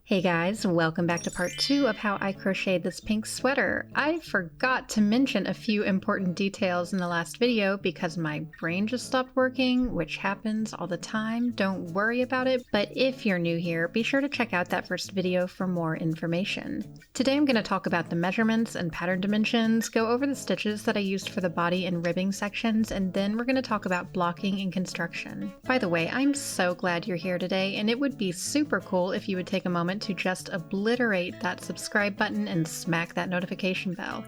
Hey guys, welcome back to part 2 of how I crocheted this pink sweater. I forgot to mention a few important details in the last video because my brain just stopped working, which happens all the time. Don't worry about it, but if you're new here, be sure to check out that first video for more information. Today I'm going to talk about the measurements and pattern dimensions, go over the stitches that I used for the body and ribbing sections, and then we're going to talk about blocking and construction. By the way, I'm so glad you're here today, and it would be super cool if you would take a moment to just obliterate that subscribe button and smack that notification bell.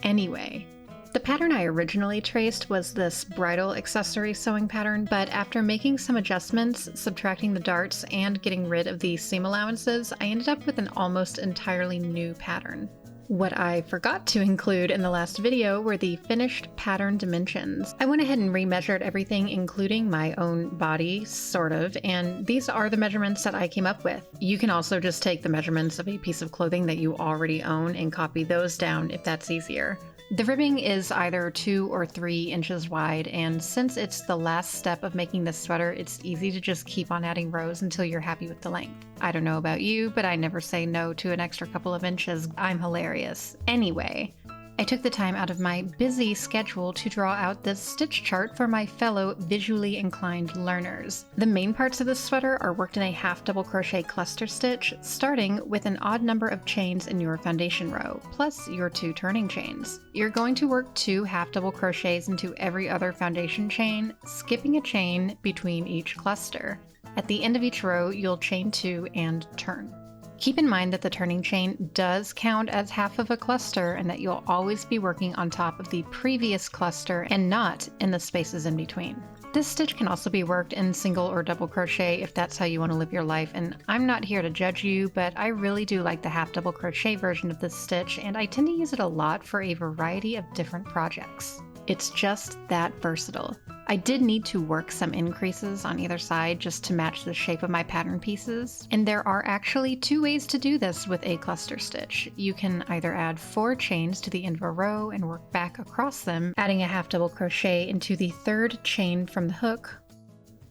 Anyway, the pattern I originally traced was this bridal accessory sewing pattern, but after making some adjustments, subtracting the darts, and getting rid of the seam allowances, I ended up with an almost entirely new pattern. What I forgot to include in the last video were the finished pattern dimensions. I went ahead and remeasured everything, including my own body, sort of, and these are the measurements that I came up with. You can also just take the measurements of a piece of clothing that you already own and copy those down if that's easier. The ribbing is either 2 or 3 inches wide, and since it's the last step of making this sweater, it's easy to just keep on adding rows until you're happy with the length. I don't know about you, but I never say no to an extra couple of inches. I'm hilarious. Anyway, I took the time out of my busy schedule to draw out this stitch chart for my fellow visually inclined learners. The main parts of this sweater are worked in a half double crochet cluster stitch, starting with an odd number of chains in your foundation row, plus your 2 turning chains. You're going to work 2 half double crochets into every other foundation chain, skipping a chain between each cluster. At the end of each row, you'll chain 2 and turn. Keep in mind that the turning chain does count as half of a cluster and that you'll always be working on top of the previous cluster and not in the spaces in between. This stitch can also be worked in single or double crochet if that's how you want to live your life, and I'm not here to judge you, but I really do like the half double crochet version of this stitch, and I tend to use it a lot for a variety of different projects. It's just that versatile. I did need to work some increases on either side just to match the shape of my pattern pieces, and there are actually 2 ways to do this with a cluster stitch. You can either add 4 chains to the end of a row and work back across them, adding a half double crochet into the 3rd chain from the hook,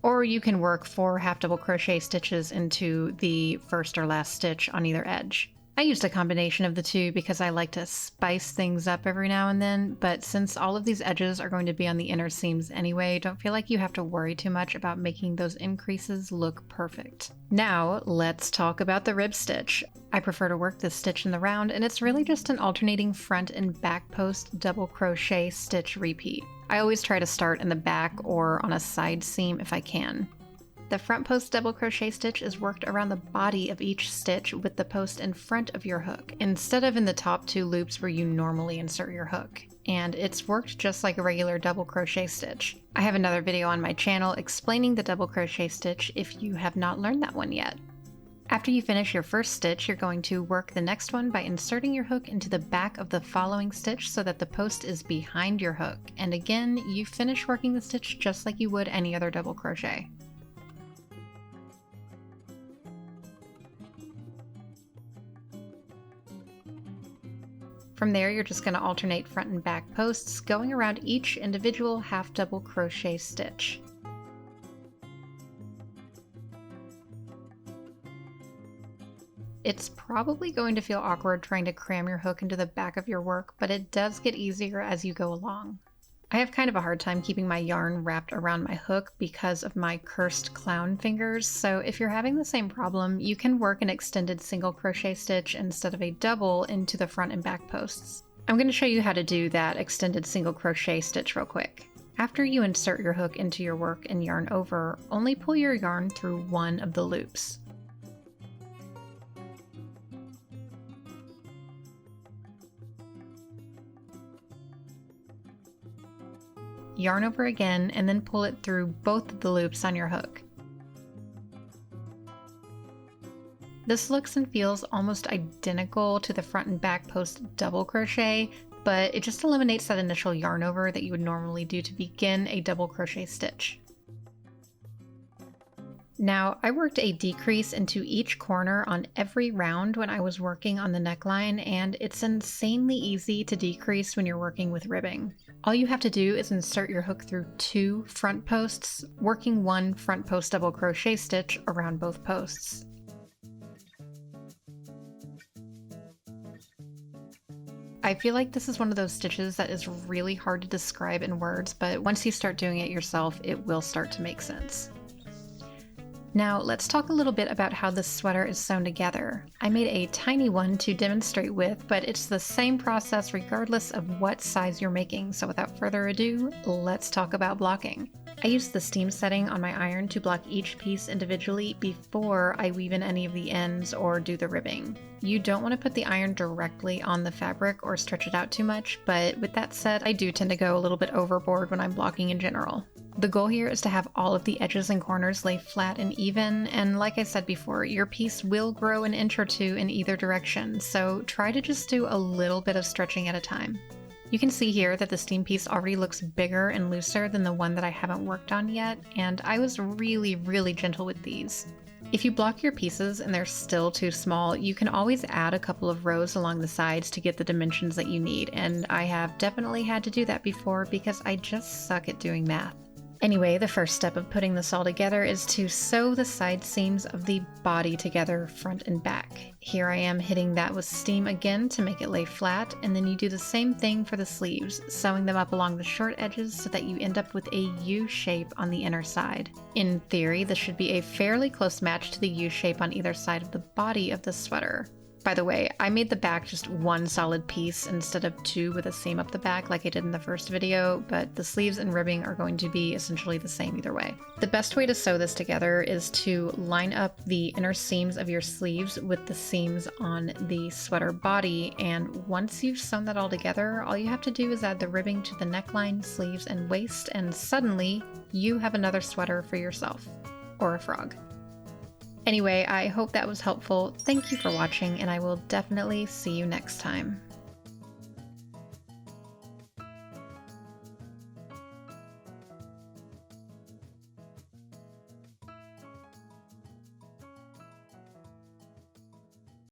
or you can work 4 half double crochet stitches into the first or last stitch on either edge. I used a combination of the 2 because I like to spice things up every now and then, but since all of these edges are going to be on the inner seams anyway, don't feel like you have to worry too much about making those increases look perfect. Now, let's talk about the rib stitch. I prefer to work this stitch in the round, and it's really just an alternating front and back post double crochet stitch repeat. I always try to start in the back or on a side seam if I can. The front post double crochet stitch is worked around the body of each stitch with the post in front of your hook, instead of in the top 2 loops where you normally insert your hook. And it's worked just like a regular double crochet stitch. I have another video on my channel explaining the double crochet stitch if you have not learned that one yet. After you finish your first stitch, you're going to work the next one by inserting your hook into the back of the following stitch so that the post is behind your hook. And again, you finish working the stitch just like you would any other double crochet. From there, you're just going to alternate front and back posts, going around each individual half double crochet stitch. It's probably going to feel awkward trying to cram your hook into the back of your work, but it does get easier as you go along. I have kind of a hard time keeping my yarn wrapped around my hook because of my cursed clown fingers, so if you're having the same problem, you can work an extended single crochet stitch instead of a double into the front and back posts. I'm going to show you how to do that extended single crochet stitch real quick. After you insert your hook into your work and yarn over, only pull your yarn through one of the loops. Yarn over again, and then pull it through both of the loops on your hook. This looks and feels almost identical to the front and back post double crochet, but it just eliminates that initial yarn over that you would normally do to begin a double crochet stitch. Now, I worked a decrease into each corner on every round when I was working on the neckline, and it's insanely easy to decrease when you're working with ribbing. All you have to do is insert your hook through 2 front posts, working 1 front post double crochet stitch around both posts. I feel like this is one of those stitches that is really hard to describe in words, but once you start doing it yourself, it will start to make sense. Now let's talk a little bit about how this sweater is sewn together. I made a tiny one to demonstrate with, but it's the same process regardless of what size you're making, so without further ado, let's talk about blocking. I use the steam setting on my iron to block each piece individually before I weave in any of the ends or do the ribbing. You don't want to put the iron directly on the fabric or stretch it out too much, but with that said, I do tend to go a little bit overboard when I'm blocking in general. The goal here is to have all of the edges and corners lay flat and even, and like I said before, your piece will grow an inch or two in either direction, so try to just do a little bit of stretching at a time. You can see here that the steam piece already looks bigger and looser than the one that I haven't worked on yet, and I was really gentle with these. If you block your pieces and they're still too small, you can always add a couple of rows along the sides to get the dimensions that you need, and I have definitely had to do that before because I just suck at doing math. Anyway, the first step of putting this all together is to sew the side seams of the body together front and back. Here I am hitting that with steam again to make it lay flat, and then you do the same thing for the sleeves, sewing them up along the short edges so that you end up with a U shape on the inner side. In theory, this should be a fairly close match to the U shape on either side of the body of the sweater. By the way, I made the back just one solid piece instead of two with a seam up the back like I did in the first video, but the sleeves and ribbing are going to be essentially the same either way. The best way to sew this together is to line up the inner seams of your sleeves with the seams on the sweater body, and once you've sewn that all together, all you have to do is add the ribbing to the neckline, sleeves, and waist, and suddenly you have another sweater for yourself. Or a frog. Anyway, I hope that was helpful. Thank you for watching, and I will definitely see you next time.